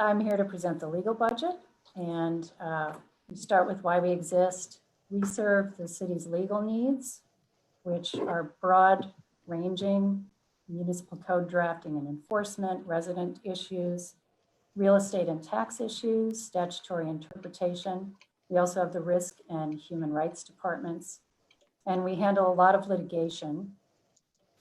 I'm here to present the legal budget, and we start with why we exist. We serve the city's legal needs, which are broad-ranging: municipal code drafting and enforcement, resident issues, real estate and tax issues, statutory interpretation. We also have the risk and human rights departments, and we handle a lot of litigation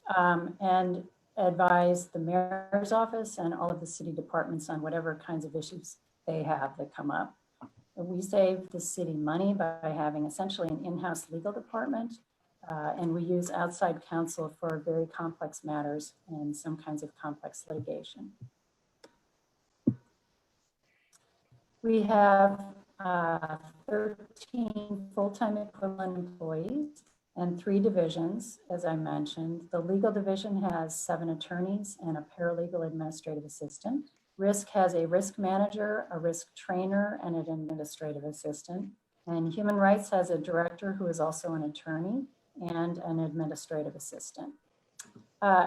and advise the mayor's office and all of the city departments on whatever kinds of issues they have that come up. We save the city money by having essentially an in-house legal department, and we use outside counsel for very complex matters and some kinds of complex litigation. We have 13 full-time equivalent employees and 3 divisions, as I mentioned. The legal division has 7 attorneys and a paralegal administrative assistant. Risk has a risk manager, a risk trainer, and an administrative assistant. And human rights has a director who is also an attorney and an administrative assistant.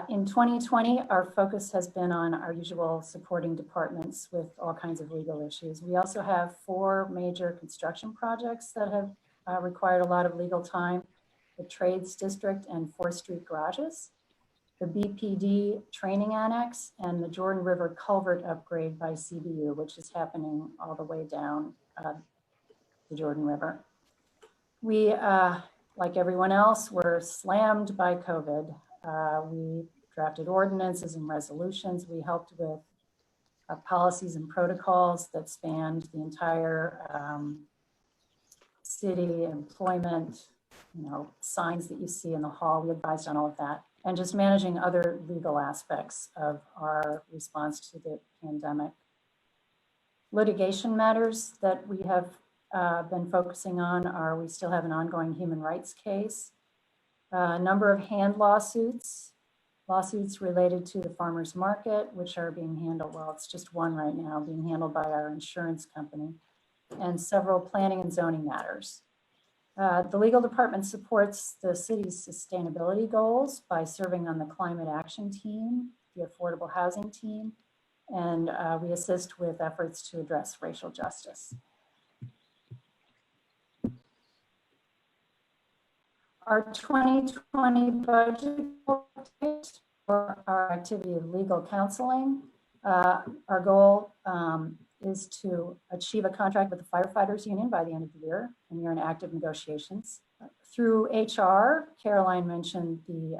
In 2020, our focus has been on our usual supporting departments with all kinds of legal issues. We also have 4 major construction projects that have required a lot of legal time: the Trades District and 4th Street garages, the BPD training annex, and the Jordan River culvert upgrade by CBU, which is happening all the way down the Jordan River. We, like everyone else, were slammed by COVID. We drafted ordinances and resolutions. We helped with policies and protocols that spanned the entire city, employment, signs that you see in the hall. We advised on all of that, and just managing other legal aspects of our response to the pandemic. Litigation matters that we have been focusing on are: we still have an ongoing human rights case, a number of hand lawsuits related to the farmers market, which are being handled, well, it's just one right now, being handled by our insurance company, and several planning and zoning matters. The legal department supports the city's sustainability goals by serving on the climate action team, the affordable housing team, and we assist with efforts to address racial justice. Our 2020 budget update for our activity of legal counseling. Our goal is to achieve a contract with the firefighters union by the end of the year, and we're in active negotiations. Through HR, Caroline mentioned the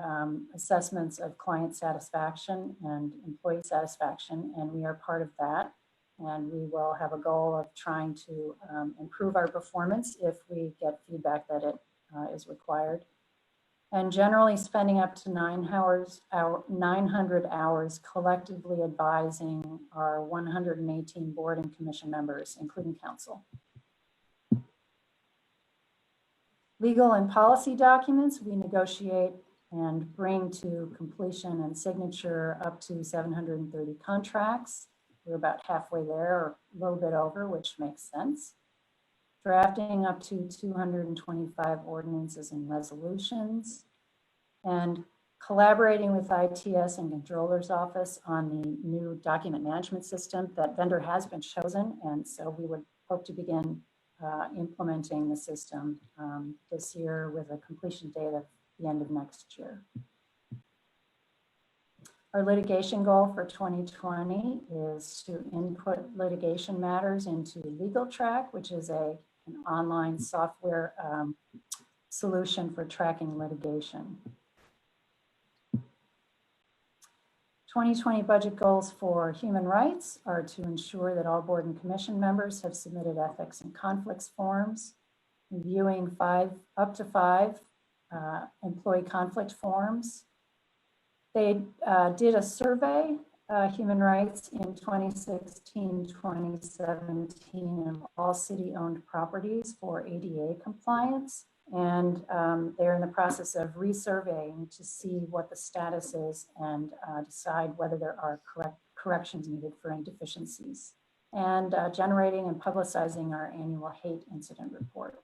assessments of client satisfaction and employee satisfaction, and we are part of that. And we will have a goal of trying to improve our performance if we get feedback that it is required. And generally spending up to 900 hours collectively advising our 118 board and commission members, including counsel. Legal and policy documents, we negotiate and bring to completion and signature up to 730 contracts. We're about halfway there, or a little bit over, which makes sense. Drafting up to 225 ordinances and resolutions, and collaborating with ITS and Controller's Office on the new document management system. That vendor has been chosen, and so we would hope to begin implementing the system this year with a completion date of the end of next year. Our litigation goal for 2020 is to input litigation matters into LegalTrack, which is an online software solution for tracking litigation. 2020 budget goals for human rights are to ensure that all board and commission members have submitted ethics and conflicts forms, reviewing up to five employee conflict forms. They did a survey, human rights, in 2016-2017 of all city-owned properties for ADA compliance. And they're in the process of resurveying to see what the status is and decide whether there are corrections needed for any deficiencies. And generating and publicizing our annual hate incident report.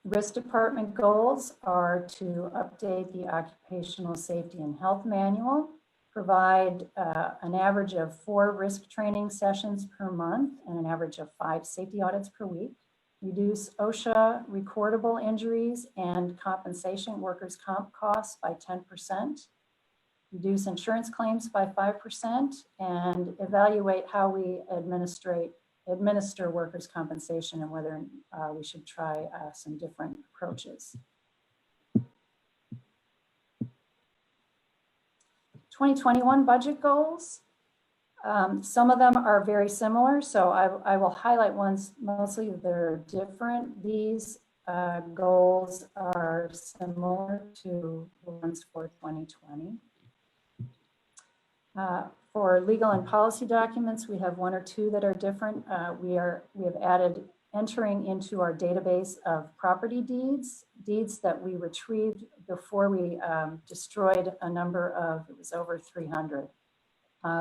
Risk department goals are to update the Occupational Safety and Health Manual, provide an average of 4 risk training sessions per month and an average of 5 safety audits per week. Reduce OSHA recordable injuries and compensation workers' comp costs by 10%. Reduce insurance claims by 5%, and evaluate how we administer workers' compensation and whether we should try some different approaches. 2021 budget goals. Some of them are very similar, so I will highlight ones mostly that are different. These goals are similar to the ones for 2020. For legal and policy documents, we have 1 or 2 that are different. We have added entering into our database of property deeds that we retrieved before we destroyed a number of, it was over 300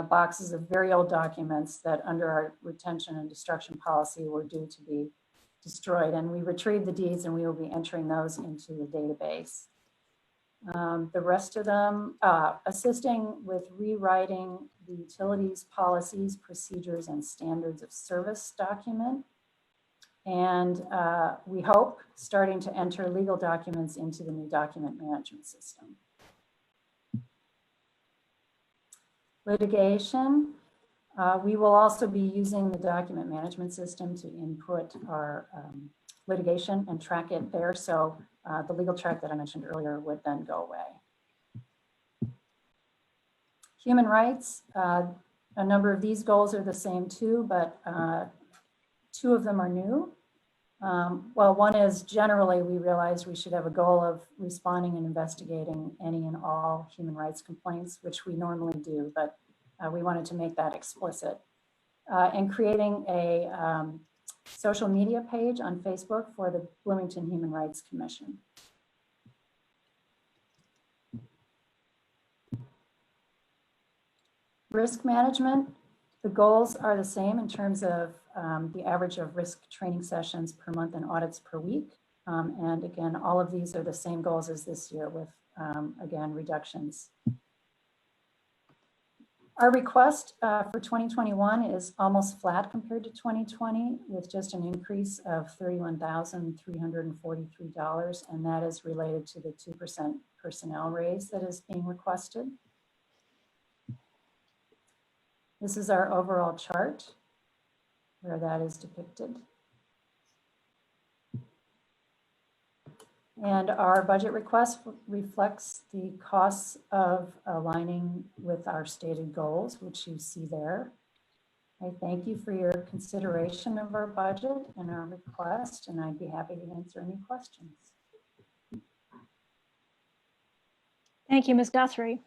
boxes of very old documents that under our retention and destruction policy were due to be destroyed. And we retrieved the deeds and we will be entering those into the database. The rest of them, assisting with rewriting the utilities policies, procedures, and standards of service document. And we hope starting to enter legal documents into the new document management system. Litigation, we will also be using the document management system to input our litigation and track it there. So the legal track that I mentioned earlier would then go away. Human rights, a number of these goals are the same too, but 2 of them are new. Well, one is generally we realized we should have a goal of responding and investigating any and all human rights complaints, which we normally do, but we wanted to make that explicit. And creating a social media page on Facebook for the Bloomington Human Rights Commission. Risk management, the goals are the same in terms of the average of risk training sessions per month and audits per week. And again, all of these are the same goals as this year with, again, reductions. Our request for 2021 is almost flat compared to 2020 with just an increase of $31,343, and that is related to the 2% personnel raise that is being requested. This is our overall chart where that is depicted. And our budget request reflects the costs of aligning with our stated goals, which you see there. I thank you for your consideration of our budget and our request, and I'd be happy to answer any questions. Thank you, Ms. Guthrie.